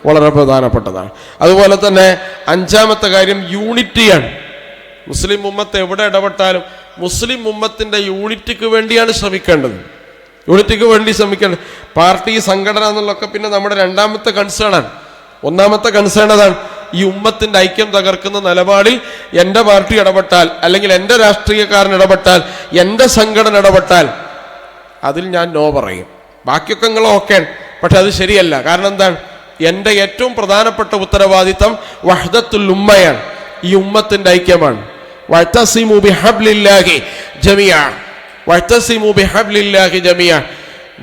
വളരെ പ്രധാനപ്പെട്ടതാണ്. അതുപോലെ തന്നെ അഞ്ചാമത്തെ കാര്യം യൂണിറ്റിയാണ്. മുസ്ലിം ഉമ്മത്ത് എവിടെ ഇടപെട്ടാലും മുസ്ലിം ഉമ്മത്തിൻ്റെ യൂണിറ്റിക്ക് വേണ്ടിയാണ് ശ്രമിക്കേണ്ടത്. യൂണിറ്റിക്ക് വേണ്ടി ശ്രമിക്കേണ്ടത്. പാർട്ടി സംഘടന എന്നുള്ളതൊക്കെ പിന്നെ നമ്മുടെ രണ്ടാമത്തെ കൺസേണാണ്. ഒന്നാമത്തെ കൺസേൺ അതാണ്, ഈ ഉമ്മത്തിൻ്റെ ഐക്യം തകർക്കുന്ന നിലപാടിൽ എൻ്റെ പാർട്ടി ഇടപെട്ടാൽ, അല്ലെങ്കിൽ എൻ്റെ രാഷ്ട്രീയക്കാരൻ ഇടപെട്ടാൽ, എൻ്റെ സംഘടന ഇടപെട്ടാൽ അതിൽ ഞാൻ നോ പറയും. ബാക്കിയൊക്കെ നിങ്ങൾ ഓക്കെ, പക്ഷെ അത് ശരിയല്ല. കാരണം എന്താണ്? എൻ്റെ ഏറ്റവും പ്രധാനപ്പെട്ട ഉത്തരവാദിത്തം വഹ്ദത്തുൽ ഉമ്മയാണ്, ഈ ഉമ്മത്തിൻ്റെ ഐക്യമാണ്. വഅ്തസിമു ബിഹബ്ലില്ലാഹി ജമിഅ, വഅ്തസിമു ബിഹബ്ലില്ലാഹി ജമിഅ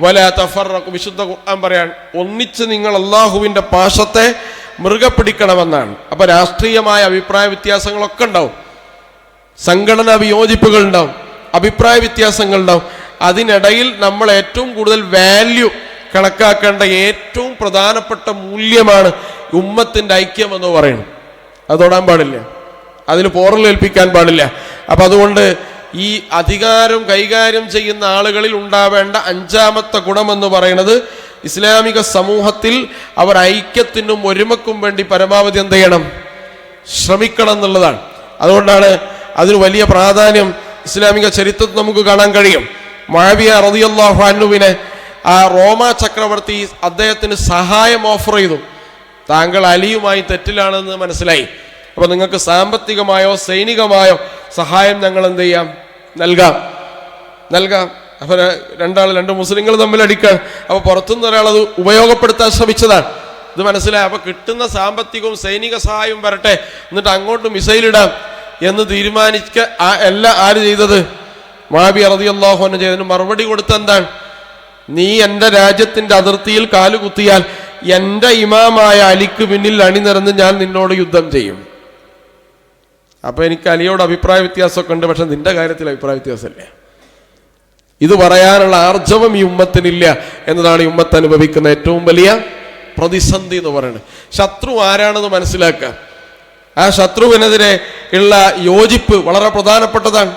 വലാ തഫറഖു. വിശുദ്ധ ഖുർആൻ പറയാൻ, ഒന്നിച്ച് നിങ്ങൾ അള്ളാഹുവിൻ്റെ പാശത്തെ മുറുകെ പിടിക്കണമെന്നാണ്. അപ്പൊ രാഷ്ട്രീയമായ അഭിപ്രായ വ്യത്യാസങ്ങളൊക്കെ ഉണ്ടാവും, സംഘടനാ വിയോജിപ്പുകൾ ഉണ്ടാവും, അഭിപ്രായ വ്യത്യാസങ്ങൾ ഉണ്ടാവും. അതിനിടയിൽ നമ്മൾ ഏറ്റവും കൂടുതൽ വാല്യൂ കണക്കാക്കേണ്ട ഏറ്റവും പ്രധാനപ്പെട്ട മൂല്യമാണ് ഉമ്മത്തിൻ്റെ ഐക്യം എന്ന് പറയുന്നത്. അത് തൊടാൻ പാടില്ല, അതിന് പോറലേൽപ്പിക്കാൻ പാടില്ല. അപ്പം അതുകൊണ്ട് ഈ അധികാരം കൈകാര്യം ചെയ്യുന്ന ആളുകളിൽ ഉണ്ടാവേണ്ട അഞ്ചാമത്തെ ഗുണമെന്ന് പറയുന്നത്, ഇസ്ലാമിക സമൂഹത്തിൽ അവർ ഐക്യത്തിനും ഒരുമക്കും വേണ്ടി പരമാവധി എന്ത് ചെയ്യണം? ശ്രമിക്കണം എന്നുള്ളതാണ്. അതുകൊണ്ടാണ് അതിന് വലിയ പ്രാധാന്യം ഇസ്ലാമിക ചരിത്രത്തിൽ നമുക്ക് കാണാൻ കഴിയും. മുആവിയ റളിയല്ലാഹു അൻഹുവിനെ ആ റോമ ചക്രവർത്തി അദ്ദേഹത്തിന് സഹായം ഓഫർ ചെയ്തു. താങ്കൾ അലിയുമായി തെറ്റിലാണെന്ന് മനസ്സിലായി, അപ്പോൾ നിങ്ങൾക്ക് സാമ്പത്തികമായോ സൈനികമായോ സഹായം ഞങ്ങൾ എന്ത് ചെയ്യാം? നൽകാം. അപ്പോൾ രണ്ട് മുസ്ലിങ്ങൾ തമ്മിൽ അടിക്കാൻ, അപ്പോൾ പുറത്തുനിന്ന് ഒരാൾ അത് ഉപയോഗപ്പെടുത്താൻ ശ്രമിച്ചതാണ്. ഇത് മനസ്സിലായി. അപ്പോൾ കിട്ടുന്ന സാമ്പത്തികവും സൈനിക സഹായവും വരട്ടെ, എന്നിട്ട് അങ്ങോട്ട് മിസൈലിടാം എന്ന് തീരുമാനിക്ക ആര് ചെയ്തത്? മുആവിയ റളിയല്ലാഹു അൻഹു ചെയ്തതിന് മറുപടി കൊടുത്ത എന്താണ്? നീ എൻ്റെ രാജ്യത്തിൻ്റെ അതിർത്തിയിൽ കാലുകുത്തിയാൽ എൻ്റെ ഇമാമായ അലിക്ക് പിന്നിൽ അണിനിരന്ന് ഞാൻ നിന്നോട് യുദ്ധം ചെയ്യും. അപ്പൊ എനിക്ക് അലിയോട് അഭിപ്രായ വ്യത്യാസമൊക്കെ ഉണ്ട്, പക്ഷെ നിന്റെ കാര്യത്തിൽ അഭിപ്രായ വ്യത്യാസമില്ല. ഇത് പറയാനുള്ള ആർജവം ഈ ഉമ്മത്തിനില്ല എന്നതാണ് ഈ ഉമ്മത്ത് അനുഭവിക്കുന്ന ഏറ്റവും വലിയ പ്രതിസന്ധി എന്ന് പറയുന്നത്. ശത്രു ആരാണെന്ന് മനസ്സിലാക്കുക, ആ ശത്രുവിനെതിരെ ഉള്ള യോജിപ്പ് വളരെ പ്രധാനപ്പെട്ടതാണ്.